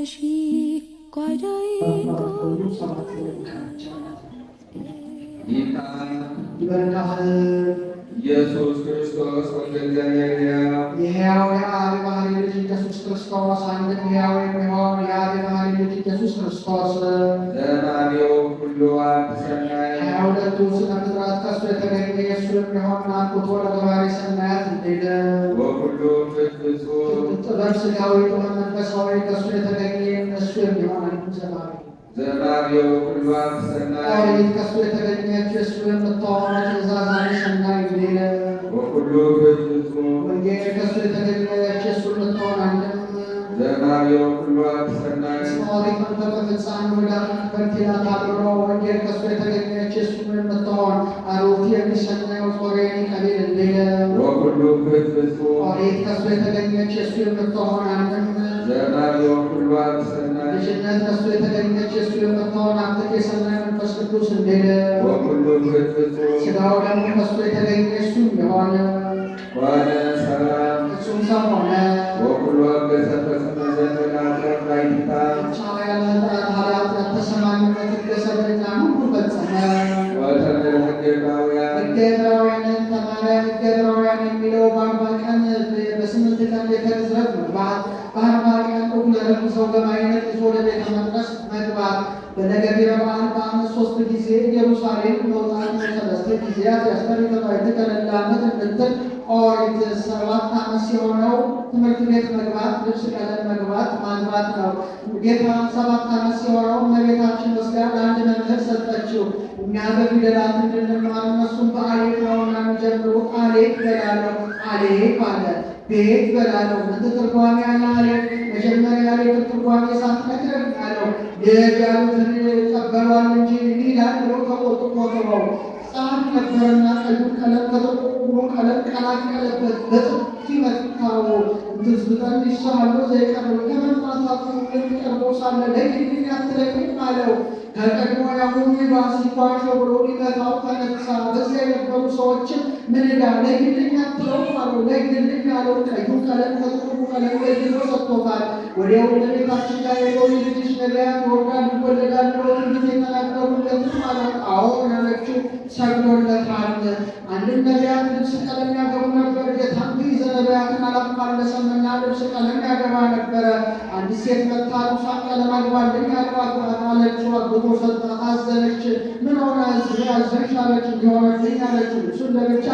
ነሽ ጓዳዬ ኢየሱስ ክርስቶስ ወልደ እግዚአብሔር የሕያው የአብ የባሕርይ ልጅ ኢየሱስ ክርስቶስ አንድም ሕያው የሚሆን የአብ የባሕርይ ልጅ ኢየሱስ ክርስቶስ ዘማሪው ሁሉ አንድ ሰናይ 22ቱ ስነ ፍጥረት ከእሱ የተገኘ የእሱ የሚሆን አንኩቶ ለገባሬ ሰናያት እንዲል ወሁሉ ፍጹም ጥበብ ሥጋዊ ጥበብ መንፈሳዊ ከእሱ የተገኘ እሱ የሚሆን አንዱ ዘማሪ ዘማሪው ሁሉ አንድ ሰናይ ኦሪት ከእሱ የተገኘች እሱ የምትሆን ትእዛዛዊ ሰናይ እንዲል ወሁሉ ፍጹም ወንጌል ከእሱ የተገኘች እሱ የምትሆን አንድም ዘማሪው ሁሉ አንድ ሰናይ ኦሪት መንፈቀ ፍጻሜ ወዳር በርቲና ታብሮ ወንጌል ከእሱ የተገኘች እሱ የምትሆን አሮቲ የሚሰኘው ጾሬኒ ቀሊል እንዲል ወሁሉ ፍጹም ኦሪት ከእሱ የተገኘች እሱ የምትሆን አንድም ዘማሪው ሁሉ አንድ ሰናይ ልጅነት ከእሱ የተገኘች እሱ የምትሆን አብትክ የሰናይ መንፈስ ቅዱስ እንዲል ወሁሉ ፍጹም ሥጋው ደግሞ ከእሱ የተገኘ እሱ የሆነ ዋነ ሰላም ፍጹም ሰው ሆነ። ወኩሉ አገዘ ፈጽመ ዘንድ አቅረብ ላይታ ቻላ ያለ ኃጢአት ያልተሰማኝበት ገሰበኛ ሁሉ ፈጸመ። ወተምር ሕገ ዕብራውያን ሕገ ዕብራውያንን ተማረ። ሕገ ዕብራውያን የሚለው በአርባ ቀን በስምንት ቀን ቤተ ግዝረት መግባት፣ በአርባ ቀን እኩለ ረቡዕ ሰው በማይነት ይዞ ወደ ቤተ መቅደስ መግባት፣ በነገቢረ በዓል በዓመት 3 ጊዜ ኢየሩሳሌም መውጣት፣ ሰለስተ ጊዜያት ያስተሪተባ የተከለላመት እንድትል ኦሪት 7 ዓመት ሲሆነው ትምህርት ቤት መግባት፣ ልብስ ቀለም መግባት ማግባት ነው። ጌታ 7 ዓመት ሲሆነው እመቤታችን ወስዳ ለአንድ መምህር ሰጠችው። እኛ በፊደላት እንድንማር እነሱም በአሌፍ ነውና የሚጀምሩ አሌፍ በላለው አሌፍ አለ። ቤት በላለው ምን ትርጓሜ ያለ አሌፍ መጀመሪያ ያሌፍ ትርጓሜ ሳትነግረን ያለው ልጅ ያሉትን ይቀበሏል እንጂ ይላል ብሎ ተቆጡ ቆጥበው ጻፍ ነበርና ቀዩ ቀለም ከጥቁሩ ቀለም ቀላቀለበት በጥፊ መታው። ትዝብጠን ይሻሉ ዘይቀርቡ ከመምጣታቱ የሚቀርበው ሳለ ለይህን ያትለኝም አለው። ከቀድሞ ያሁኑ ባስ ይኳቸው ብሎ ሊመታው ተነሳ። በዚያ የነበሩ ሰዎችም ምን ዕዳ ለይህልኝ አትለው አለው። ለይህልኝ ያለው ቀዩ ቀለም ከጥቁሩ ቀለም ለይቶ ሰጥቶታል። ወዲያው ለቤታችን ላይ የለው ልጅሽ ነቢያት ይወርዳል ይወለዳል ብሎ ትንቢት የተናገሩለትም ማለት አዎን አለችው። ሰግዶለታል። አንድም ነቢያት ልብስ ቀለም ያገቡ ነበር። ጌታም ጊዜ ነቢያትን አላፋለሰምና ልብስ ቀለም ያገባ ነበረ። አንዲት ሴት መጥታ ልብሷን ቀለም አግባልኝ አለችው። አግብቶ ሰጣት። አዘነች። ምን ሆነ አዘንሽ አለች። እንዲሆነልኝ አለችው። ልብሱን ለብቻ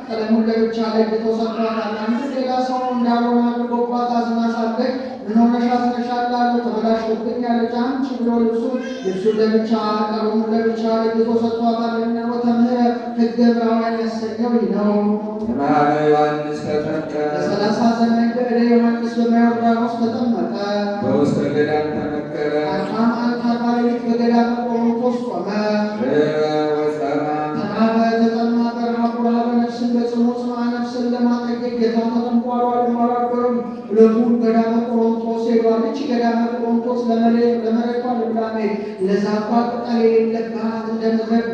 ቀለሙን ለብቻ ለይቶ ሰጥቷታል። አንድ ሌላ ሰው እንዳልሆነ አድርጎባት አዝና ሳለች ምን ሆነሽ አዝነሻል አለ። ተበላሽቶብኝ አለች። አንቺ ብሎ ልብሱን ለብቻ ቀለሙን ለብቻ ለይቶ ሰጥቷታል። ወተምህረ ሕገ ዕብራውያን ያሰኘው ይህ ነው። ማኅበ ዮሐንስ ተጠምቀ በ30 ዘመን ገደ ዮሐንስ በዮርዳኖስ ተጠመቀ። በውስተ ገዳም ተመከረ 40 መዓልት 40 ሌሊት በገዳመ ቆሮንቶስ ቆመ። ወጸማ ተራበ፣ ተጠማ፣ በረሃብ ረሃበ ነፍስን በጽሙ ጽምዓ ነፍስን ለማጠገብ ጌታ ተጠምቆ አልነበረም። ሁለቱም ገዳመ ቆሮንቶስ ሄዷል። ይህች ገዳመ ቆሮንቶስ ለመሬቷ ልምላሜ ለዛፏ ቅጠል የሌለባት እንደ ምሕረት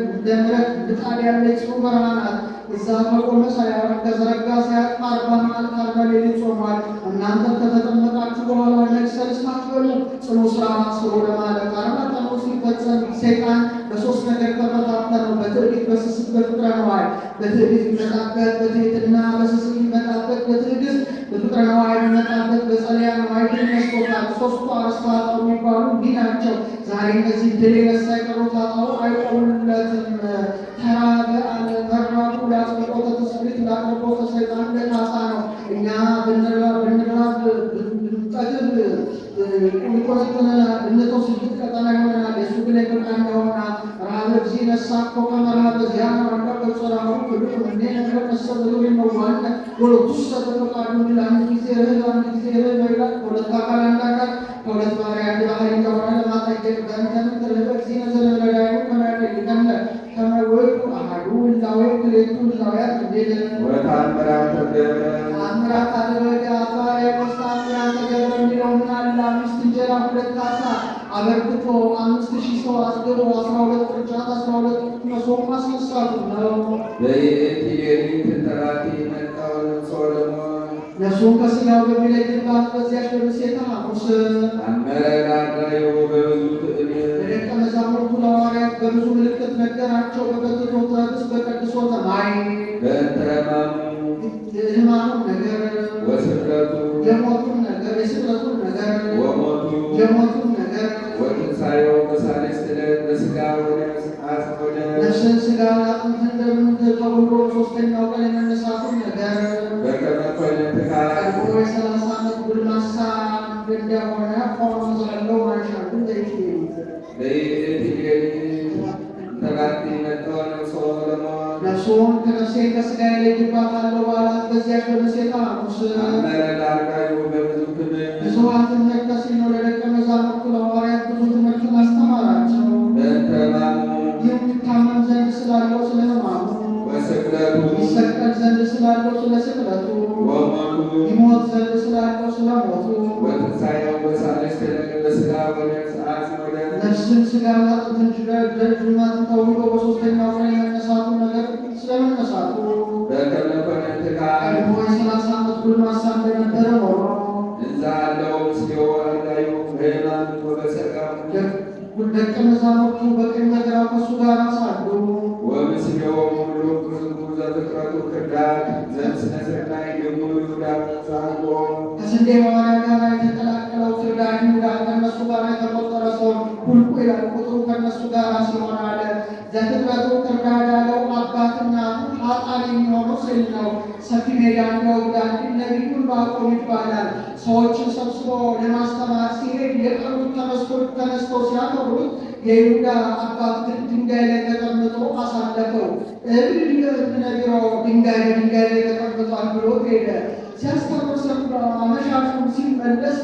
ምጣድ ያለች ጽኑ በረሃ ናት። እዛ ከቆመ ሳያርፍ ከዘረጋ ሳያርፍ 40 መዓልት 40 ሌሊት ጾሟል። እናንተም ከተጠመቃችሁ በኋላ ለሰልስት አትበሉ፣ ጽኑ ሥራ ስሩ ለማለት 40 ቀኑ ሲፈጸም ሰይጣን በ3 ነገር ተፈታተነው። በትዕቢት፣ በስስት፣ በፍቅረ ነዋይ። በትዕቢት ይመጣበት፣ በትሕትና በስስት ይመጣበት፣ በትዕግስት በፍቅረ ነዋይ ይመጣበት፣ በጸለያ ነዋይ ድል ነስቶታል። 3ቱ አርእስተ ኃጣውእ የሚባሉ እንዲህ ናቸው። ዛሬ እነዚህ ድል የነሳ የቀሩት ኃጣውእ አይቆሙለትም። ተራበ አለ፣ ተራቡ ለአጽንዖተ ትስብእት ለአቅርቦተ ሰይጣን ለካሳ ነው። እኛ ብንራብ ብንጠግብ ቁልቁለትነናል፣ ብንተው ስግጥ ቀጠና ይሆነናል። የሱ ግን የበቃን ነውና ረሃበ እግዚእ ነሳኮ ከመ ረሃበ ዚአነ ወአንበ በጽርዓሁ ፍሉጥ እምኔ ነገር መሰል ብሎ ይመዋነ ወለቱሰ በፈቃዱ ይላል። አንድ ጊዜ እህል አንድ ጊዜ እህል ይላል። ከሁለት አካል አንድ አካል ከሁለት ባሕርይ አንድ ባሕርይ እንደሆነ ለማጠየቅ በእንተን ትርህበ እግዚእ ነዘለዳዩ ከመያደግከነ ከመ ውእቱ አሐዱ እላዌ ክልኤቱ እላውያት እንዲል ወተአምራት ተገብረ ተአምራት አደረገ። አባ ያዕቆብ ተአምራት ተገብረ የሚለው ምን አለ? 5 እንጀራ 2 ዓሣ አበርክቶ 5000 ሰው አስገዶ 12 ቅርጫት 12 መሶብ ማስነሳቱ ነው። በይእቲ ሌሊት ተራቲ መጣ ወለምጽ ወለሞት ነፍሱን ከሥጋው በሚለይባት በዚያች በምሴተ ሐሙስ አመረራዳዩ በብዙ ትዕቢት ለደቀ መዛሙርቱ ለሐዋርያት በብዙ ምልክት ነገራቸው። በከትቶተ ኅብስት በቀድሶተ ማይ በእንተ ሕማሙ የሕማሙን ነገር ወስቅለቱ የሞቱን ነገር የስቅለቱን ነገር ወሞቱ የሞቱን ነገር ወትንሣኤው በሣልስት ዕለት በሥጋ ወነፍስ አጽንዖ ነፍስን ሥጋን አጥንትን እንደምን ተወልዶ በሦስተኛው ቀን የመነሳቱን ነገር በከመ ኮነ ትካት ቀድሞ የ30 ዓመት ጎልማሳ እንደሆነ ሆኖ ሳለው ማንሻቱን ዘይት ለይእቲ ሌሊት ተባቲ መጥተው ነፍሶ ለሞት ነፍሱን ከነፍሴ ከሥጋዬ እለይባታለሁ ባላት በዚያች በምሴተ ሐሙስ አመረራዳዩ በብዙ ክብር ብዙኃን ትምህርተ ሲኖር ለደቀ መዛሙርቱ ለሐዋርያት ብዙ ትምህርትን አስተማራቸው። በእንተ ሕማሙ ይህም ይታመም ዘንድ ስላለው ስለ ሕማሙ ወስቅለቱ ይሰቀል ዘንድ ስላለው ስለ ስቅለቱ ወሞቱ ይሞት ዘንድ ስላለው ስለ ሞቱ ወትንሣኤው በሣልስት ዕለት በሥጋ ወነፍስ አጽንዖ ነፍስን ሥጋን አጥንትን ጁማትን ተውሎ በሦስተኛው ቀን የመነሳቱን ነገር ስለመነሳቱ በከመ ኮነ ትካት ቀድሞ የ30 ዓመት ጎልማሳ እንደነበረ ሆኖ እንዘ አለው ምስሌሁ አርዳዩ በሕማም ወበሰቀም ደቀ መዛሙርቱ በቀኝ በግራው ከእሱ ጋር ሳሉ ወምስሌሁ ሁሉ ብዙ ዘፍጥረቱ ክርዳድ ዘምስለ ሥርናይ ግሙር ይሁዳ ጻድቆ ከስንዴ ማዋሪያ ጋር የተቀላቀለው ክርዳድ ይሁዳ ከእነሱ ጋር የተቆጠረ ሰው ሁልቁ ይላል ቁጥሩ ከእነሱ ጋር ሲሆን አለ። ዘፍጥረቱ ክርዳድ ያለው አባት እናቱ ኃጥአን የሚሆነው ስል ነው። ሰፊ ሜዳ እንደወግዳል ነቢዩን ባቆም ይባላል። ሰዎችን ሰብስቦ ለማስተማር ሲሄድ የቀሩት ተነስተው ሲያከብሩት የይሁዳ አባት ግን ድንጋይ ላይ ተቀምጦ አሳለፈው። ነቢሮ ድንጋይ በድንጋይ ላይ ተቀምጧል ብሎ ሄደ። ሲያስተምር ሰምቶ አመሻሹን ሲመለስ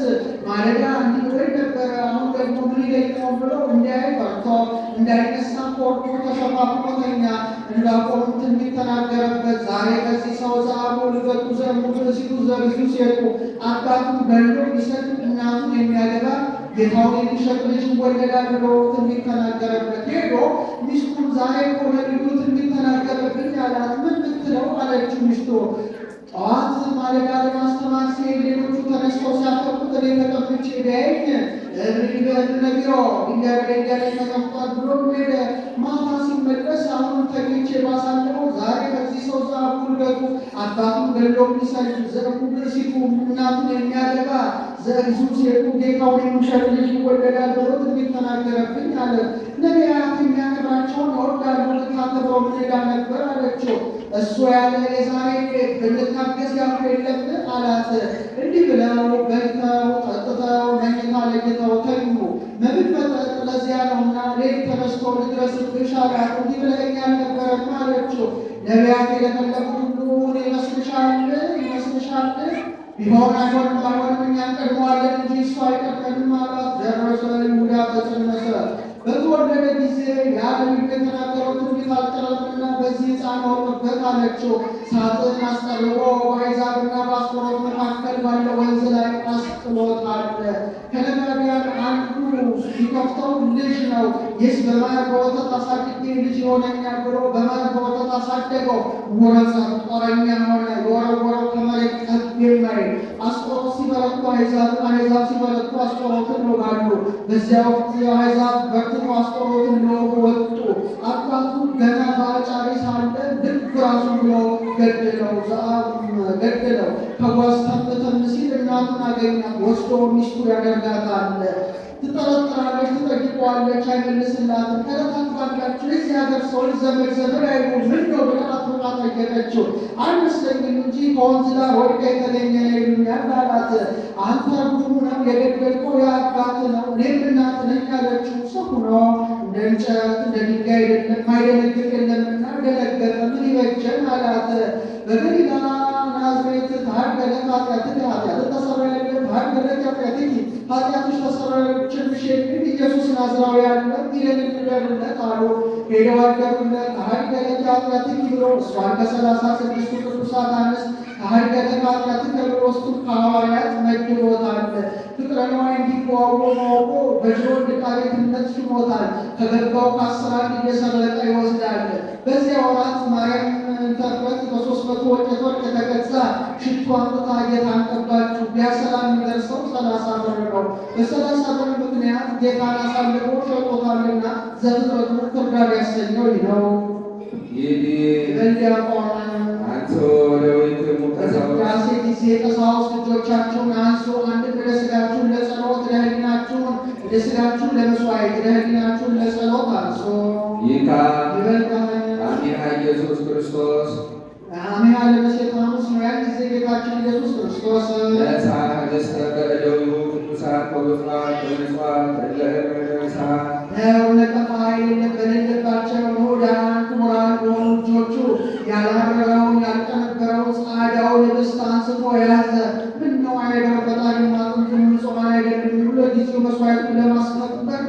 ማለዳ እንዲህ ብሎ ነበረ፣ አሁን ደግሞ ምን ይለኝ ነው ብለው እንዲያይ ፈርቶ እንዳይነሳ ቆርጦ ተሸፋፍኖ ተኛ። ዕንባቆም ትንቢት ተናገረበት። ዛሬ ከዚህ ሰው ዘአቡ ልበቱ ዘእሙድ ሲሉ ዘብዙ ሴቱ አባቱን ገድሎ ሊሰጥ እናቱን የሚያገባ ጌታውን የሚሸጥ ልጅ ይወለዳል ብሎ ትንቢት ተናገረበት። ሄዶ ሚስቱን ዛሬ እኮ ነቢዩ ትንቢት ተናገረብኝ አላት። ምን ብትለው አለችው ሚስቱ። ጠዋት ማለዳ ለማስተማር ሲሄድ ሌሎቹ ተነስተው ሲያከብሩት እኔ ተቀምጬ ቢያየኝ ነቢሮ ድንጋይ በድንጋይ ላይ ተቀምጧል ብሎ ሄደ። ማታ ሲመለስ አሁን ተኝቼ ባሳለፈው ዛሬ ከዚህ ሰው ዘአቡ ልደቱ አባቱን ገድሎ ሊሰድ ዘእሙድ ሲቱ እናቱን የሚያገባ ዘእግዙ ሴቱ ጌታውን የሚሸጥ ልጅ ይወለዳል ብሎ ትንቢት ተናገረብኝ አለ። ነቢያት የሚያከብራቸውን ይወዳሉ፣ ልታከብረው ምን ዕዳ ነበር አለችው። እሱ ያለ የዛሬ ብንታገስ ያሉ የለምን አላት። እንዲህ ብለው በልተው ጠጥተው መኝታ ለይተው ተኙ። መብል መጠጥ ለዚያ ነውና ሌሊት ተነስቶ ልድረስብሽ አላት። እንዲህ ብለኸኝ አልነበረም አለችው። ነቢያት የለመለሙት ሁሉ ይመስልሻል? ቢሆን አይሆንም፣ ባይሆንም እኛ እንቀድመዋለን እንጂ እሱ አይቀድመንም አላት። ደረሰ፣ ይሁዳ ተጸነሰ። በተወለደ ጊዜ ያ ነቢዩ የተናገረው ትንቢት አልቀረምና በዚህ ሕፃን አውጥበት አለችው። ሳጥን አስጠርቦ በአሕዛብና በአስቆሮት መካከል ባለ ወንዝ ላይ አስጥሎታል። ከነጋዴያን አንዱ ሲከፍተው ልጅ ነው። ይህስ በማር በወተት አሳድጌ ልጅ ይሆነኛል ብሎ በማር በወተት አሳደገው። ወረጸ፣ ጦረኛ ሆነ። የወረወረው ከመሬት ጠብ የማይል አስቆሮት ሲበረቱ አሕዛብን፣ አሕዛብ ሲበረቱ አስቆሮትን ይወጋሉ። በዚያ ወቅት አሕዛብ በርትተው አስቆሮትን ሊወጉ ወጡ። አባቱ ገና በአጫሪ ሳለ ልብ ራሱ ብሎ ገደለው። ከጓዝ ተም ሲል እናቱን አገኛት። ወስዶ ሚስቱ ያደርጋታል። ትጠረጥራለች፣ ትጠይቀዋለች፣ አይመልስላትም። ከዕለታት ባንዳቸው የዚህ ሀገር ሰዎች ዘመድ አይሉ ምን ነው ብላ አጥብቃ ጠየቀችው። አይመስለኝም እንጂ ከወንዝ ዳር ወድቃ የተገኘ ነው ይሉኛል አላት። አንተ ርጉም ነው፣ የገደልከው የአባት ነው፣ እኔም እናት ነኝ አለችው። ሰው ሆኖ እንደ እንጨት እንደ ድንጋይ አይደለም፣ ማይደነግጥ የለምና ደነገጠ። ምን ይበጀን አላት። በገሊላ ናዝሬት ታገለት ኃጢአትህ ኃጢአትህ ተሰረየልህ ታገለት ኃጢአትህ ኃጢአትሽ ተሰረየችልሽ የሚል ኢየሱስ ናዝራዊ ያለ ይለን እንበልለት አሉ። ሄደው አደሩለት። ታገለት ኃጢአትህ ብሎ እሷን ከ36ቱ ቅዱሳት አንስት ታገለት ኃጢአትህ ብሎ ውስጡን ከሐዋርያት መድቦታል። ፍቅረ ነዋይ እንዲዋወ ማወቆ በጅሮን ድቃቤትነት ሽሞታል። ከገባው ከ10 እየሰረቀ ይወስዳል። በዚያ ወራት ማርያም ኢንተርፕሬት በ300 ወቄት ወርቅ የተገዛ ሽቶ አምጥታ ጌታን ቀባችው። ቢያሰላም የሚደርሰው 30 ብር ነው። በ30 ብር ምክንያት ጌታን አሳልፎ ሸጦታልና ዘፍጥረቱ ፍርድ ያሰኘው ነው። ቅዳሴ ጊዜ ቀሳውስት ልጆቻችሁን አንሱ። አንድ ለሥጋችሁን ለጸሎት ለሕሊናችሁን፣ ለሥጋችሁን ለመሥዋዕት ለሕሊናችሁን ለጸሎት አንሱ። ይካ አሜሃ ኢየሱስ ክርስቶስ አሜሃ ለመሴጣኑስ ነው። ያን ጊዜ ጌታችን ኢየሱስ ክርስቶስ ነፃ ደስተ በእደዊሁ ቅዱሳን ወብፁዓን ወንጹሐን ለእመደሳ ነቀፋ በሌለባቸው ንዑዳን ክቡራን በሆኑ ልጆቹ ያላደረገውን ያልቀነበረውን ጻዕዳውን ልብስ አንስቶ ያዘ። ምነው አይደረበታልና ጥንቱን ንጹሐን አይደለም ብሎ ጊዜው መሥዋዕቱን ለማስከበር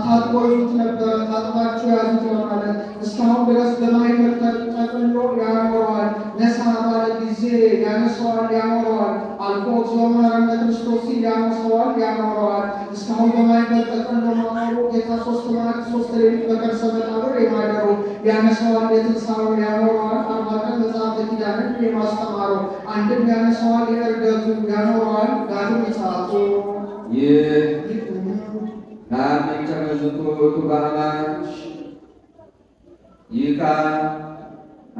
ታጥቦ ይዙት ነበር። ታጥባችሁ ያዙት ይሆናል። እስካሁን ድረስ በማይከል ጠቅልሎ ያኖረዋል። ነሳ ባለ ጊዜ ያነሰዋል፣ ያኖረዋል። አልፎ እግዚኦ መሐረነ ክርስቶስ ሲል ያነሰዋል፣ ያኖረዋል። እስካሁን በማይከል ጠቅልሎ ማኖሩ ጌታ 3 መዓልት 3 ሌሊት በከርሰ መቃብር የማደሩ ያነሰዋል፣ የትንሣኤው ያኖረዋል። 40 ቀን መጽሐፈ ኪዳንን የማስተማሩ አንድም ያነሰዋል፣ የዕርገቱ ያኖረዋል። ዳግም ምጽአቱ ናምን ከመዝኩቱ በአማን ይካ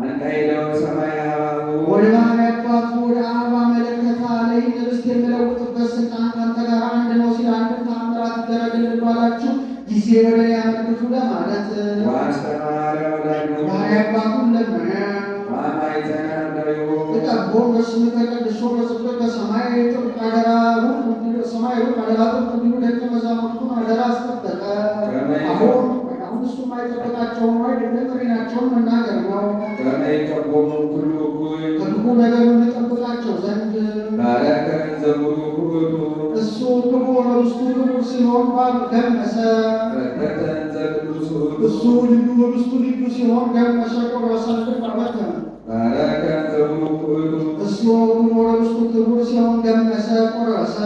አንታይለው ሰማይ ሀባቡ ወደ ባህር አባቱ ወደ አበባ መለከታ ላይ ርስት የሚለውጥበት ስልጣን ካንተ ጋር አንድ ነው ሲል አንድም ተአምራት ይደረግልን ባላችሁ ጊዜ ወደ ያመልክቱ ለማለት ዋስተማረ ወላዱ ባህር አባቱን ለመነ። ተቀቦ በስም ተቀድሶ በጽድቅ በሰማይ ጥብቅ አደራ ሰማይ አደራ እንዲሁ ደቀ መዛሙርቱን አደራ አስጠበቀ። አሁን እሱ የማይጠበቃቸውን አይደለም ሪናቸውን መናገር ነው። ከክፉ ነገር እንጠብቃቸው ዘንድ እሱ ክቡር ርስቱ ክቡር ሲሆን ገመሰ። እሱ ልዩ ርስቱ ልዩ ሲሆን ገመሰ። ቆረሰ በበተነ እሱ ክቡር ርስቱ ክቡር ሲሆን ገመሰ፣ ቆረሰ።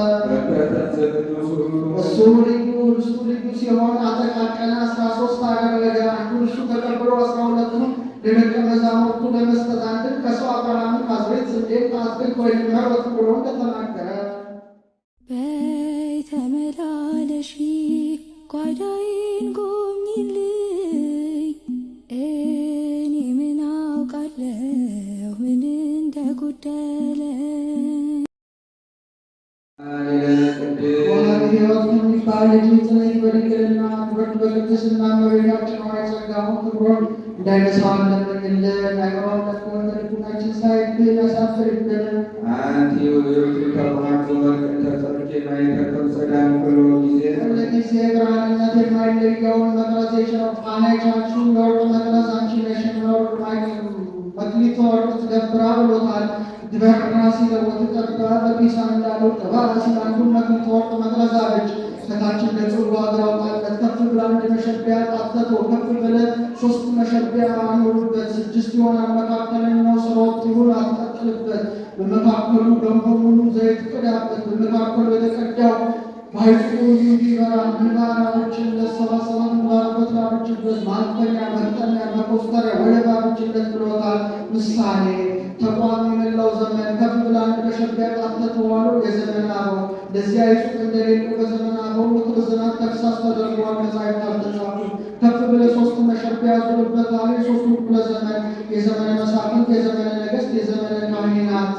እሱ ልዩ ርስቱ ልዩ ሲሆን አጠቃቀለ። 13 አደረገ። አንዱን እሱ ተቀብሎ 12ቱን ለደቀ መዛሙርቱ ለመስጠት አንድን ከሰው አብርሃምን ከአዝሬት ስንዴን ከአትክልት ወይን መረጥኩ ብሎ እንደተናገረ በይ ተመላለሺ ጓዳዬን ጎብኚልኝ። እኔ ምን አውቃለሁ ምን እንደጎደለ። ሕይወት የሚባል የትንሣኤ በድንግልና በቅድስና እመቤታችን ሆይ ጸጋውን ክብሩን እንዳይነሳው እንለምንልን። አይምሮውን ለክፎን ልቡናችን ሳይብን ያሳፍርብን። አንቲ ውእቱ ከማቱ ወርቅ ተጸርቄ ማይተከል ጸዳም ብሎ ጊዜ ሁልጊዜ ብርሃንነት የማይለየውን መቅረዝ የሸፋና የቻልሽውን የወርቅ መቅረዝ አንቺ ነሽ። የወርቅ መክሊተ ወርቅ ትገብራ ብሎታል። ድበር ራሲ ለወት ቀጥታ በፒሳ እንዳለው ቅባ ሲል አንዱን መክሊተ ወርቅ መቅረዝ አለች። ከታችን ለጽዋ አግራውጣለት ከፍ ብላ እንደ መሸቢያ ጣተቶ ከፍ ብለ 3 መሸቢያ አኖሩበት። 6 ይሆናል። መካከለኛው ስሮት ይሁን አትቀጥልበት። በመካከሉ ገንቦ ሙሉ ዘይት ቅዳበት። በመካከሉ የተቀዳው ባይጡ እንዲበራ ምንባራዎችን ለሰባሰባት ምንባሮች ላሮችበት ማልተኛ መጠሚያ መኮስተሪያ ወለባ ብችለት ብሎታል። ምሳሌ ተቋም የመላው ዘመን ከፍ ብላ እንደ መሸቢያ ጣተተዋሉ የዘመን አበው ለዚያ ይሱቅ እንደሌሉ በዘመን አበው ምክር ዝናብ ተግሳጽ ተደርጓል። መጻሕፍት አልተጻፉ ከፍ ብለ 3 መሸቢያ ዙርበታል። 3ቱ ክፍለ ዘመን የዘመነ መሳፍንት፣ የዘመነ ነገሥት፣ የዘመነ ካህናት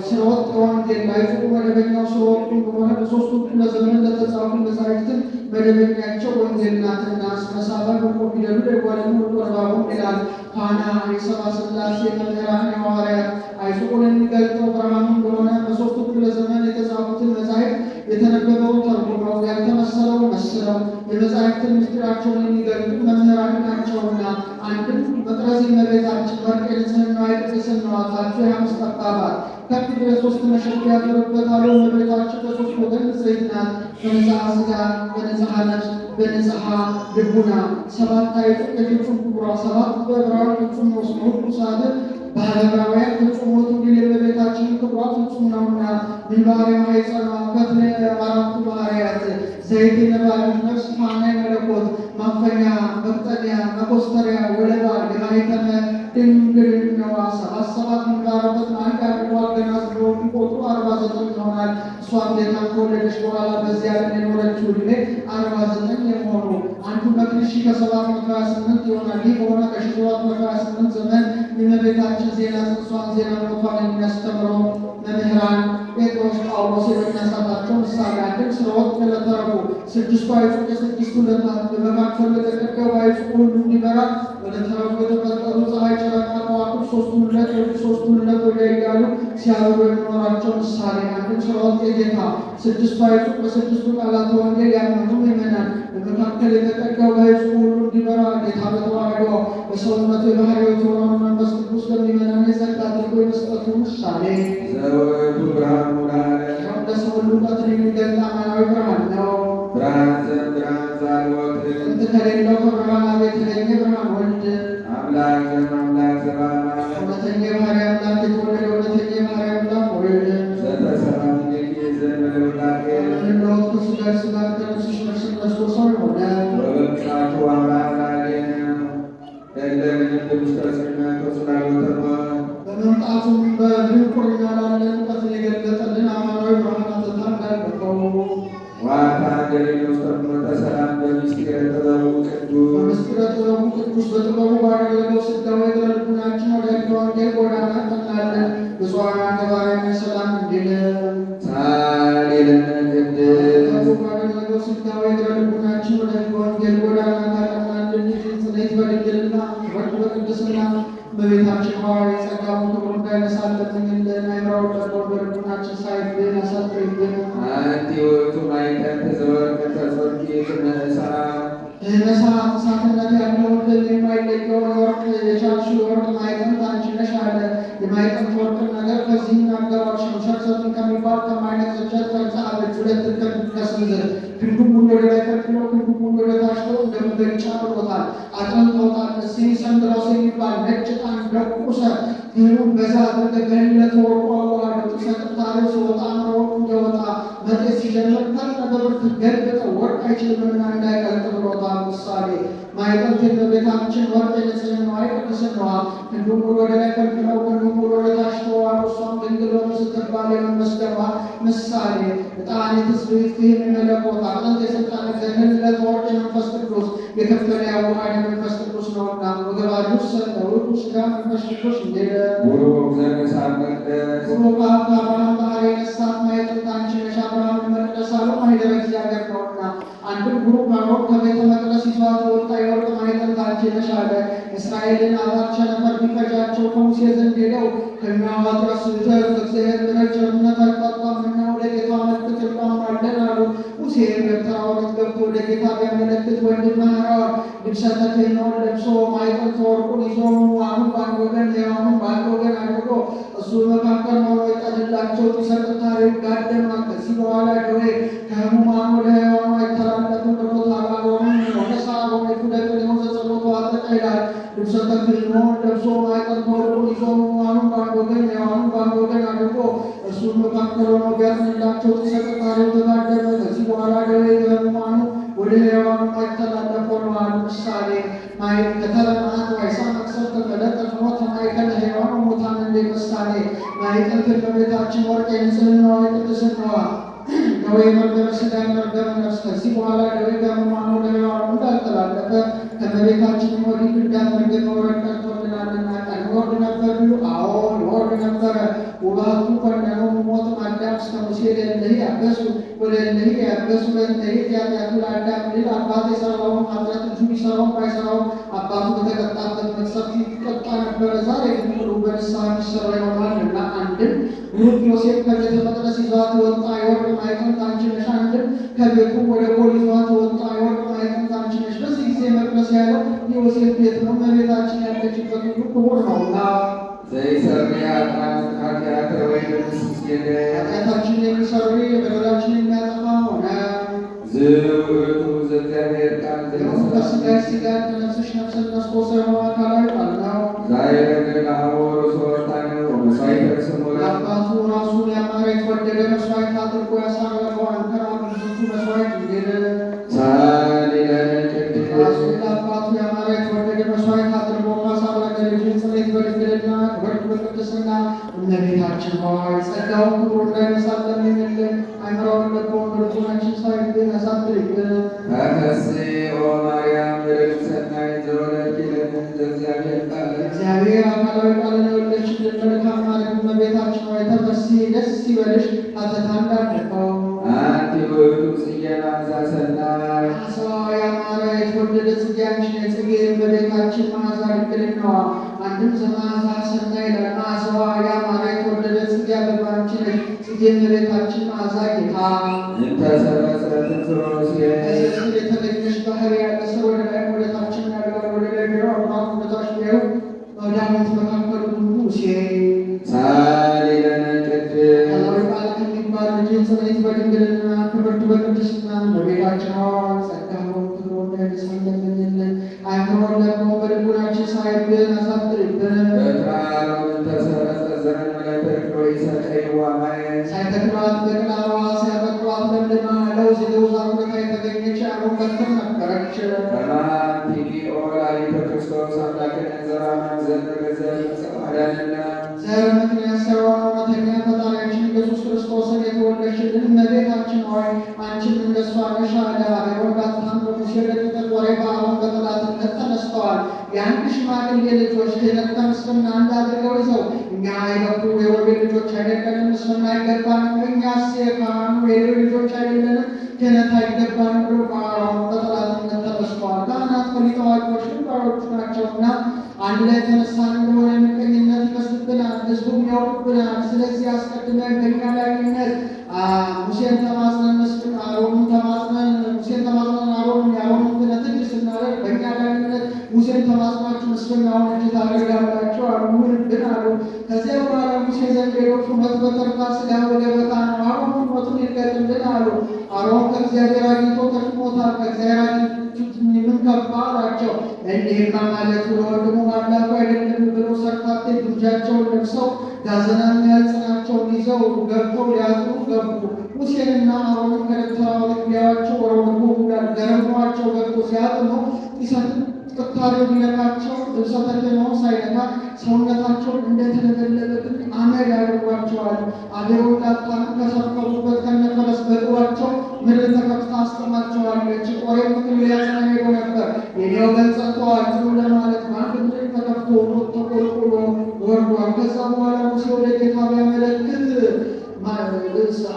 ስርወት ወንጌል ባይጽቁ መደበኛው ስርወቱ በሆነ በ3ቱ ክፍለ ዘመን ለተጻፉ መጻሕፍትን መደበኛቸው ወንጌል ናትና መሳፈር በቆ ፊደሉ ደጓልሙ ወርባቡም ይላል። ፋና የሰብአ ሥላሴ መምህራን የሐዋርያት አይጽቁን የሚገልጠው ብርሃኑ እንደሆነ በ3ቱ ክፍለ ዘመን የተጻፉትን መጻሕፍት የተነበበውን ተርጉመው ያልተመሰለው መስለው የመጻሕፍትን ምስጢራቸውን የሚገልጡ መምህራን ናቸውና አንድም መቅረዝ እመቤታችን ወርቅ የንጽሕናዋ የቅድስናዋ ታችሁ የሐሙስ ጠባባት ከፍ ብለ 3 መሸቢያ ዙርበታል። እመቤታችን በ3 ወገን ንጽሕት ናት። በንጽሐ ሥጋ፣ በንጽሐ ነፍስ፣ በንጽሐ ልቡና 7 አይጡ የፍጹም ክቡራ 7 በዕብራውያን ፍጹም ነው። ሁሉ ሳብዕ በዕብራውያን ፍጹም ሞት እንዲል የእመቤታችንን ክብሯ ፍጹም ነውና ምንባሬ ማኅፀኗ ከፍለ 4ቱ ባሕርያት ዘይት የነባቢት ነፍስ ፋና የመለኮት ማፈኛ መቅጠሚያ መኮስተሪያ ወለባ የማኅተመ ድንግልና አንድ አድርጎ አገናዝበው ቢቆጥሩ 49 ይሆናል። እሷም ጌታን ከወለደች በኋላ በዚያ ዓለም የኖረችው ዕድሜ 49 የሆኑ አንዱ መክሊት 1728 ይሆናል። ይህ በሆነ ከ1728 ዘመን የእመቤታችን ዜና ጽንሷን ዜና ሞቷን የሚያስተምረው መምህራን ጴጥሮስ፣ ጳውሎስ የሚያሳታቸው ምሳሌ አንድም ስለወጥ ለተረፉ ስድስቱ አይጹቅ የስድስቱ ዕለታት በመካከል ለተቀደው አይጹቅ ሁሉ እንዲበራ ወደ ተረፉ የተፈጠሩ ፀሐይ፣ ጨረቃ፣ ከዋክብት ሦስቱን ዕለት ወደ ሦስቱን ዕለት ወደ እያሉ ሲያበሩ የሚኖራቸው ምሳሌ አንድም ስለወጥ የጌታ ስድስቱ አይጹቅ በስድስቱ ቃላተ ወንጌል ያመኑ ምእመናን በመካከል የተቀደው አይጹቅ ሁሉ እንዲበራ ጌታ በተዋህዶ በሰውነቱ የባህሪው የሆነውን መንፈስ ቅዱስ ለምእመናን የጸጋ አድርጎ የመስጠቱ ምሳሌ ዘወቱ ብርሃኑ ለዓለም ለሰው ሁሉ እውቀትን የሚገልጥ አማናዊ ብርሃን ነው። ብርሃን ዘእምብርሃን ዘአልወት ጥንት ከሌለው ከብርሃን አብ የተገኘ ብርሃን ወልድ አምላክ ዘእምአምላክ ዘበአማን እውነተኛ የባሕርይ አምላክ የተወለደ እውነተኛ የባሕርይ አምላክ ወልድ ዘተሰብአ እምኔኪ ዘእንበለ ውላቄ እንደወት ከሥጋ ሥጋ ከነፍስሽ ነፍስ ነስቶ ሰው ሆነ። ወበምጽአቱ አምላክ ላዕሌነ እለ ንነብር ውስተ ጽልመት ወጽላሎተ ሞት በመምጣቱም በድንቁርና ላለን እውቀትን የገለጠልን አማናዊ ብርሃን አዘታ እንዳልበቀው ዋታ ገሊለ ውስተ ፍኖተ ሰላም በምስጢረ ጥበቡ ቅዱስ በምስጢረ ጥበቡ ቅዱስ በጥበቡ ባደረገው ሥጋዌ በልቡናችን ወደ ሕገ ወንጌል ጎዳና ቀናለን። ብፁዓን ገባርያነ ሰላም እንዲልን ሳሊ ለነ ቅድስት ጥበቡ ባደረገው ሥጋዌ በልቡናችን ወደ ሕገ ወንጌል ጎዳና ካቀናልን ጽኔት በድንግልና ወርድ በቅድስና በቤታችን ሐዋርያዊ ጸጋውን ክብሩን እንዳይነሳለትኝ አይምራው ደግሞ በልቡናችን ሳይብን ያሳጥርብን። አንቲ ውእቱ ማዕጠንት ዘወርቅ ተጽርቂ እምእሳት እሳት እሳትነት ያለውን ግን የማይለየውን የወርቅ የቻልሽው የወርቅ ማዕጠንት አንቺ ነሽ አለ። የማዕጠንት ወርቅን ነገር ከዚህ ይናገሯል። ሸምሸርሰትን ከሚባል ከማይነት እንጨት ቀርጻለች። ሁለት ከስንዝር ክንዱም ሁሉ ወደ ላይ ከፍሎ ክንዱም ሁሉ ወደ ታች ነው እንደ ሙገጫ ብሎታል። አጥንተውታል። ሰንድሮስ የሚባል ነጭ ዕጣን ለቁሰ ይህኑን በዛ አድርገህ ገነት ወርቁ አዋህዶ ጥሰጥታሪ ሲወጣ ወርቁ እንደወጣ መጤት ሲጀምር ተነበብርት ገልብጠው ወርቅ አይችልምና እንዳይቀልጥ ብሎታል። ምሳሌ ማዕጠንት የእመቤታችን ወርቅ የንጽሕናዋ የቅድስናዋ ክንዱም ሁሉ ወደ ላይ ከፍለው ክንዱም ሁሉ ወደ ታች ተዋሉ። እሷም ድንግል ስትባል የመመስገኗ ምሳሌ ዕጣን የትስብእት ይህን መለኮት አጥንት የሥልጣነ ክህነት ወርቅ የመንፈስ ቅዱስ የከፈለ ያዋሃደ መንፈስ ቅዱስ ነውና ወገባዱ ሰጠውቱ ሥጋ መንፈስ ቅዱስ እንዴለ ቡሩክ ዘእሳት መቅደስ ቡሩክ አብርሃም ባህሪ የነሳት ማዕጠንት አንቺ ነሽ። አብርሃምን መቅደስ አለው ማኅደረ እግዚአብሔር ነውና አንድም ቡሩክ አሮን ከቤተ መቅደስ ይዟት የወጣ የወርቅ ማዕጠንት አንቺ ነሽ አለ። እስራኤልን አባት ቸነፈር ቢፈጃቸው ከሙሴ ዘንድ ሄደው ከሚያዋጣ ስህተት ከእግዚአብሔር ምሕረት ቸርነት አይቋቋምና ወደ ጌታ መልክት እንቋማለን አሉ። ሙሴ ደብተራ ኦሪት ገብቶ ወደ ጌታ ቢያመለክት ወንድምህ አሮን ልብሰተ ክህነቱን ለብሶ ማዕጠንተ ወርቁን ይዞ አሁን በአንድ ወገን ሌላውን በአንድ ወገን አድርጎ እሱ መካከል ሆኖ ይቀድላቸው ሲሰጥታሪ ጋደማል። ከዚህ በኋላ ደዌ ከሕሙማን ወደ ሕያዋኑ አይተላለፍም ብሎ ታባሮን ወደ ሳሮን የኩደቅን የሆነ ጸሎቱ አጠቀ ይላል። ልብሰተ ክህነቱን ለብሶ ማዕጠንተ ወርቁን ይዞ ሕሙማኑን በአንድ ወገን ሕያዋኑን በአንድ ወገን አድርጎ እሱ መካከል ሆኖ ቢያጽንላቸው ሲሰጥታሪ ተጋደመ። ከዚህ በኋላ ደዌ ከሕሙማኑ ወደ ሕያዋኑ አይተላለፍ ሆነዋል። ምሳሌ ከተለማት ዋይሳ መቅሰፍት ተፈለጠ ፍኖተ ማእከለ ሕያዋን ሙታን እንደ ምሳሌ ማዕጠንት የእመቤታችን ወርቅ የንጽሕናዋ የቅድስናዋ ደዌ መርገመ ሥጋ መርገመ ነፍስ ከዚህ በኋላ ደዌ ከሕሙማን ወደ ሕያዋኑ እንዳልተላለፈ ከእመቤታችን ወዲህ እንዳመርገመ ወረድ ቀርቶልናልና ቀን ይወርድ ነበር ቢሉ አዎ ይወርድ ነበረ። ውባቱ ኮነነው ሞት አዳም እስከ ሙሴ ለእለህ ያበሱ ወደ እለህ ያበሱ ለእለህ ያጢአቱ ለአዳም ልል አባት የሠራውን ኃጢአት ልጁ ቢሠራውም ባይሠራውም አባቱ በተቀጣበት መቅሰፍት ይቀጣ ነበረ። ዛሬ ግን ሁሉ በንስሐ የሚሠራ ይሆናልና አንድም ቡሩክ ዮሴፍ ከቤተ መቅደስ ይዟት ወጣ የወርቅ ማዕጠንት አንቺ ነሽ። አንድም ከቤቱ ወደ ጎል ይዟት ወጣ የወርቅ ማዕጠንት አንቺ ነሽ። በዚህ ጊዜ መቅደስ ያለው የዮሴፍ ቤት ነው። እመቤታችን ያለችበት ሁሉ ክቡር ነውና ዘይሰሪ ኃጢአተ ወይምስኪነ ኃጢአታችን የሚሰሪ በደላችን የሚያጠፋ ሆነ። ዝውእቱ ዘእግዚአብሔር ቃል ከሥጋሽ ሥጋ ከነፍስሽ ነፍስን ነስቶ ሰው አካላዊ ቃል ነው። ዛይረግል አቦር ሶስታነ ወመሳይተ ስሙ አባቱ ራሱን ያማረ የተወደደ መስዋዕት አድርጎ ያሳረገው አንከራ ብዙቱ መስዋዕት እንዴለ ሳሊ ለነ ቅድስት ራሱን ለአባቱ ያማረ የተወደደ መስዋዕት አድርጎ ካሳረገ ልጅ ጽሬት በድንግልና ክብርት በቅድስና እመቤታችን እመቤታችን ሆይ ጸጋውን ክብሩ እንዳይነሳለን የሚልን አይምራውን ለቆ ልቡናችን ሳይብን አሳድርብን። ታከስኦ ማርያም ምሕረት ሰናይ ዘወለድኪ ለነ ዘእግዚአብሔር ቃል እግዚአብሔር አካላዊ ቃልን የወለድሽልን መልካም ማርያም እመቤታችን ሆይ ተፈሲ ደስ ይበልሽ ሐተታ እንዳለፈው አንቲ ውእቱ ጽጌ መዓዛ ሰናይ ሰዋ ያማረ የተወደደ ጽጌ አንቺ ነሽ። ጽጌ እመቤታችን መዓዛ ድንግልናዋ አንድም ዘመዓዛ ሰናይ ለመዓዛዋ ያማረ የተወደደ ጽጌ አበባ አንቺ ነሽ። ጽጌ እመቤታችን መዓዛ ጌታ እንተ ሰረጸት ፍሮሴ ከስር የተገኘሽ ባህር ያለ ሰው ወደ ላይ ወደ ታችን ያለው ወደ ላይ ቢሆን አብራም ወደ ታች ቢሆን በዳዊት መካከል ሁሉ ሙሴ ሳሊ ለነ ቅድስት ከላዊ ቃል ከሚባል ልጅ ጽኔት በድንግልና ክብርት በቅድስና እመቤታችን ሆይ ጸጋውን ክብሩ እንዳይነሳለን አይምሮን ለቆ በልቡናችን ሳይብን አሳድርብን። በትራሮ እንተ ሰረጸት ዘእንበለ ተክሎ ይሰቀይዋ ማየ ሳይተክሏት በቅላዋ ሲያበቅሏት ለምልማ ለውዝ ለውዛት ቦታ የተገኘች አሮን በትር ነበረች። ከማንቲኒ ኦላሊተ ክርስቶስ አምላክነ ዘራማን ዘነገዘ አዳንነ ዘር ምክንያት ሳይሆን እውነተኛ ፈጣሪያችን ኢየሱስ ክርስቶስን የተወለድሽልን እመቤታችን ሆይ አንቺም እንደሷ ነሽ አለ። አቤሮን በሙሴ ለጥቅት ወሬ በአሮን በጠላትነት ተነስተዋል። የአንድ ሽማግሌ ልጆች ክህነት ከምስፍና እንዳድርገው ይዘው እኛ የበኩ የወገን ልጆች አይደለንም፣ ምስፍና አይገባንም፣ እኛስ የካህኑ የሌዊ ልጆች አይደለንም፣ ክህነት አይገባንም ብሎ በአሮን በጠላትነት ተነስተዋል። ካህናት ፈሊጥ አዋቂዎች ባሮቹ ናቸውና አንድ ላይ ተነሳን እንደሆነ ምቀኝነት ይመስልብናል፣ ሕዝቡም ያውቁብናል። ስለዚህ አስቀድመን በእኛ ዳኝነት ሙሴን ተማጽነን መስፍን አሮንን ተማጽነን ሙሴን ተማጽነን አሮንን የአሮንን ክህነት እጅ ስናደርግ በእኛ ዳኝነት ሙሴን ተማጽናችሁ ምስፍናውን እጅ ታደርጋላችሁ አሉብን አሉ። ከዚያ በኋላ ሙሴ ዘንድ ሄዶ ሹመት በተርታ ሥጋ በገበታ ነው፣ አሮን ሹመቱን ይልቀቅልን አሉ። አሮን ከእግዚአብሔር አግኝቶ ተሹሞታል። ከእግዚአብሔር አግኝቶ ምን ገባ አላቸው። እንዲህማ ማለቱ ለወንድሙ ማምላኩ አይደለም ብለው ሰርታቴ ግምጃቸውን ለብሰው ጋዘና የሚያጽናቸውን ይዘው ገብተው ሊያጥሩ ገቡ። ሙሴንና አሮንን ከደብተራው ሊያዋቸው ወረወሩ። ገረሟቸው ገብቶ ሲያጥኑ ጢሰትን ቅጣሪው ቢነካቸው ልብሰ ተክህኖውን ሳይነካ ሰውነታቸውን እንደተለበለበ አመድ ያደርጓቸዋል። አቤሮን ዳጣን ከሰፈሩበት ከነፈረስ በእግሯቸው ምድር ተከፍታ አስጥማቸዋለች። ቆሬ ምክር ሊያጸና ሄዶ ነበር። የኔ ወገን ጸንተዋል ለማለት በአንድ ምድር ተከፍቶ ተቆልቁሎ ወርዷል። ከዛ በኋላ ሙሴ ወደ ጌታ ቢያመለክት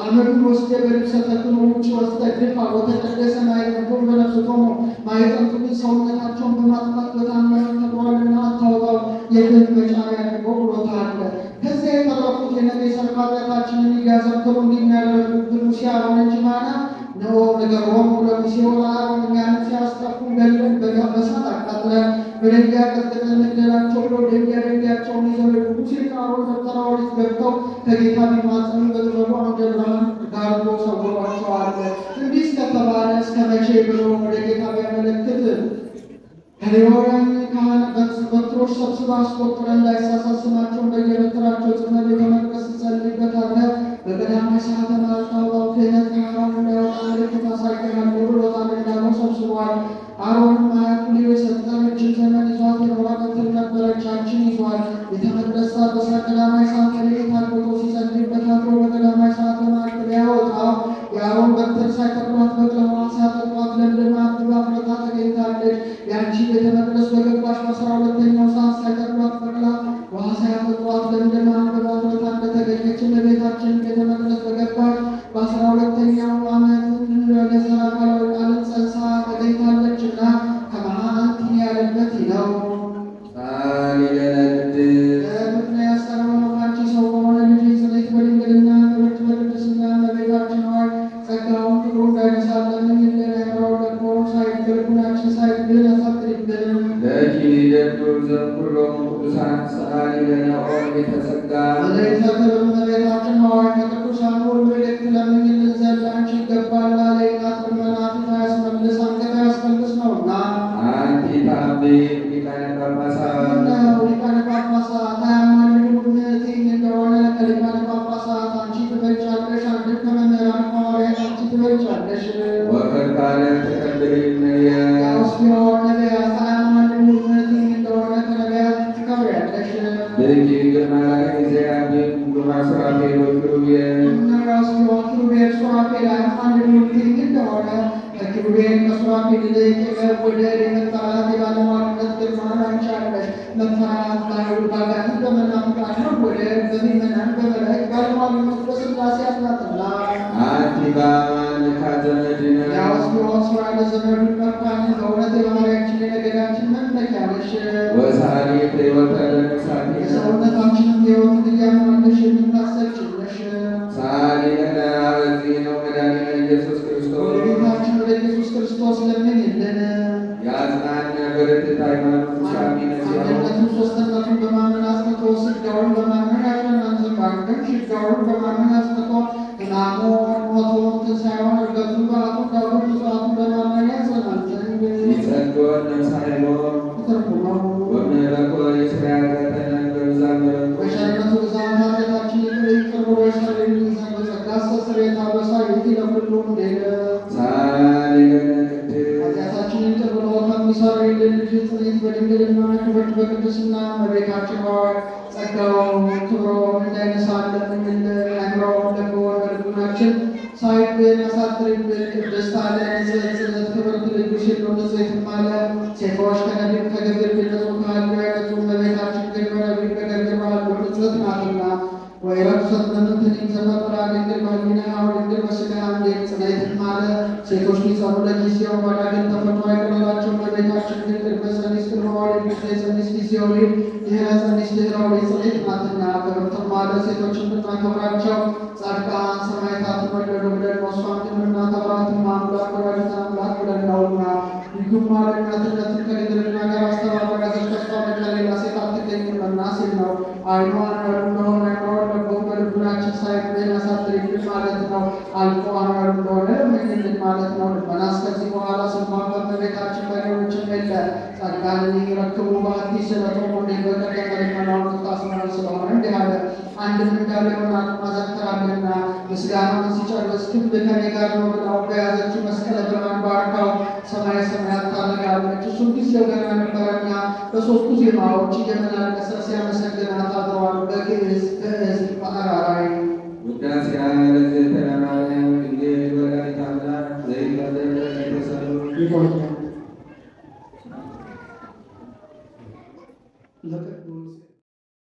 አመዱን ወስደ በልብሰ ተክህኖ ውጭ ወስደ ድፋ ወተቀደሰ ማይጠንቱን በነፍስቶሙ ማይጠንቱን ሰውነታቸውን በማጥፋት በታምራት ተብሯልና አታውጣው የግፍ መጫሪያ አድርገው ብሎታል። ከዚያ የተረፉት የነገ ሰርክ ኃጢአታችንን እያዘከሩ እንዲሚያደርጉብን ሙሴ አሮን እንጂ ማና ነው ነገሮም ለሙሴ ወለአሮን እኛን ሲያስጠፉ ገለን በሳት አቃጥለን በድንጋይ ቀጥቅጠን እንግደላቸው ብሎ ደንጊያቸውን ይዘው ሙሴ አሮን ደብተራ ኦሪት ገብተው ከጌታ ቢማጸኑ በጥበቡ አምደ ብርሃን ጋርዶ ሰውሯቸዋል። እንዲህ እስከተባለ እስከ መቼ ብሎ ወደ ጌታ ቢያመለክት ከሌዋውያን ካህናት በትሮች ሰብስባ አስቆጥረን እንዳይሳሳት ስማቸውን በየበትራቸው ጽፈ ቤተ መቅደስ ትጸልይበታለህ። በቀዳማይ ሰዓተ ማልታውጣው ክህነት ከአሮን እንዳይወጣ ምልክት አሳይተናል ብሎታል እንዳለው ሰብስቧል። አሮንም አያቱ ሊዮ የሰጠ ረጅም ዘመን ይዟት የኖራ በትር ነበረቻችን ይዟል። ቤተ መቅደስ በቀዳማይ ሰዓተ ሌሊት አድርጎ ሲጸልይበት አድሮ በቀዳማይ ሰዓተ ማዕድ ሊያወጣው የአሮን በትር ሳይተክሏት በቅለዋ ሲያጠጧት ለምልማ አብባ ፍረታ ተገኝታለች። ያንቺ ቤተ መቅደስ በገባሽ በ12ኛው ሰዓት ሳይተክሏት በቅላ ውሃ ሳያጠጧት ለምልማ አብባ ፍረታ እንደተገኘች እመቤታችን ቤተ መቅደስ በገባሽ በ12ኛው ዓመት ለዘራ ቃላዊ ቃልን ጸንሳ ተገኝታለችና ከመሃንትን ያለበት ነው። ምክንያት ሰለሞን ካንቺ ሰው በሆነ ልጅ ጽኔት በድንግልና ክብርት በቅድስና እመቤታችን ሆይ ጸጋውን ክብሩ እንዳይነሳለን የሚለናይምራው ደግሞ ሳይልቡናችን ሳይብል አሳድሪብን። ለኪ ደዱ ዘኩሎም ቅዱሳን ሰአሊ ለነ ኦር ቤተጸጋ መለይተ ክብር እመቤታችን ሆይ ከቅዱሳን ሁሉ ይልቅ ለምኝልን ዘንድ አንቺ ይገባል። ለይናት መናፊት አያስመልስ አንገት አያስመልስ ነውና አንቲ ታቤ ሊቃነ ጳጳሳት ሊቃነ ጳጳሳት አያማልዱት እንደሆነ ከሊቃነ ጳጳሳት አንቺ ትበልጫለሽ። አንድም ከመምህራን ሐዋርያት አንቺ ትበልጫለሽ። ወከርካለ ተቀብልነየ ያውስ ቢሆን ነቢያት አያማልዱት እንደሆነ ከነቢያት ትከብሪያለሽ። ልኪ ግርማ ጊዜያት ጉማ ስራ ሁሉም እንደሆነ ከኪሩቤል ከሱራፌል ይልቅ የመወደድ የመፈራት የባለሟልነት ግርማን አንቺ አለሽ። መፈራት በአይሁድ ባጋንንት በመናፍቃን መወደድ በምእመናን በመላእክት ባለሟልነት በሥላሴ አትናትና አንቲ በአማን ካዘመድነ ያውስ ቢሆን ስራ ለዘመዱ ቀርታን በእውነት የባህሪያችን የነገዳችን መመኪያ ነሽ። ወሳሊት ሕይወተ ለነፍሳት የሰውነታችንም ሕይወትን እያመላለሽ የምታሰጭን ነሽ። ሳሊለነ በዚህ ነው መድኃኒነ ኢየሱስ ወደ ክርስቶስ ቤታችን ወደ ኢየሱስ ክርስቶስ ለምኝልን። የአጽናነ በረከት ሃይማኖት ሻሚነ ሲሆን አንድነቱን ሦስትነቱን በማመን አጽንቶ ሥጋውን በማመን ያጸናን ዘንድ አንድም ሥጋውን በማመን አጽንቶ ሕማሙን ሞቱን ትንሣኤውን ዕርገቱን በዓቱን ዳሩን ምጽአቱን በማመን ያጸናን ዘንድ ይጸግወን ነፍሳይሎ ተርጉመው ወምንረኮ የስራያተነ በብዛ ምሕረቱ በቸርነቱ ብዛት ኃጢአታችንን ይቅር ብሎ ይሰረይልን ዘንድ በጸጋ አስተስርዮተ አበሳይት ለኩሉ እምኔነ ሳሊለነ ቅድስት ኃጢአታችንን ይቅር ብሎ ከሚሰረይልን ልጅ ጽንዕት በድንግልና ክብርት በቅድስና እመቤታችን ሆይ ጸጋውን ክብሩን እንዳይነሳን ለምኝልን። አእምሮውን ለክብር በልቡናችን ሳይብን ያሳድርብን። ቅድስት አለ ንጽሕት ጽንዕት ክብርት ልጅሽ ሁሉ ንጽሕትም አለ ሴቶች ከነቢብ ከገቢር ቢነጹ ካሉ አይነጹ እመቤታችን ግን በነቢብ በገቢር ባሉ ንጽሕት ናትና። ወይረክሰት በምንትኒም ዘፈጠራ ድንግል በሕሊና ወድንግል በሥጋ እንዴት ጽንዕትም አለ ሴቶች ሊጸኑ ለጊዜው ኋላ ግን ተፈጥሮ አይቆላቸው እመቤታችን ግን ቅድመ ጸኒስ ቅድመ ወሊድ ቅድመ ጸኒስ ጊዜ ወሊድ ድኅረ ጸኒስ ድኅረ ወሊድ ጽንዕት ናትና። ክብርትም አለ ሴቶችን ብናከብራቸው ጻድቃን ሰማዕታትን ወለዱ ብለን እሷን የምናከብራትም አምላክ ወላዲተ አምላክ ብለን ነውና። ይህም አለ እናትነትን ከድንግልና ጋር አስተባበረች ከሷ በቀር ሌላ ሴት አትገኝምና ሲል ነው። ዓይኗን ወዱ እንደሆነ አይኖር ደግሞ በልቡናችን ሳይብን ያሳድርብን ማለት ነው። አልቆ አኗር እንደሆነ ምንልን ማለት ነው። ልመና እስከዚህ በኋላ ስንኳን በእመቤታችን በሌሎችም የለ ጻድቃንን የሚረክቡ በአዲስ ስለቶሙ እንዲህ በቀደመ ልመናውን ምታስመረን ስለሆነ እንዲህ አለ። አንድም እንዳለሆን አዘክራለና ምስጋናውን ሲጨርስ ክንድ ከኔ ጋር ነው ብላው በያዘችው መስቀለ ብርሃን ባርካው ሰማይ ሰማያት ታደርጋለች። እሱም ጊዜው ገና ነበረና በሦስቱ ዜማዎች እየመላለሰ ሲያመሰግናት አድረዋል። በግዕዝ በአራራይ ውዳሴ ለእግዝእትነ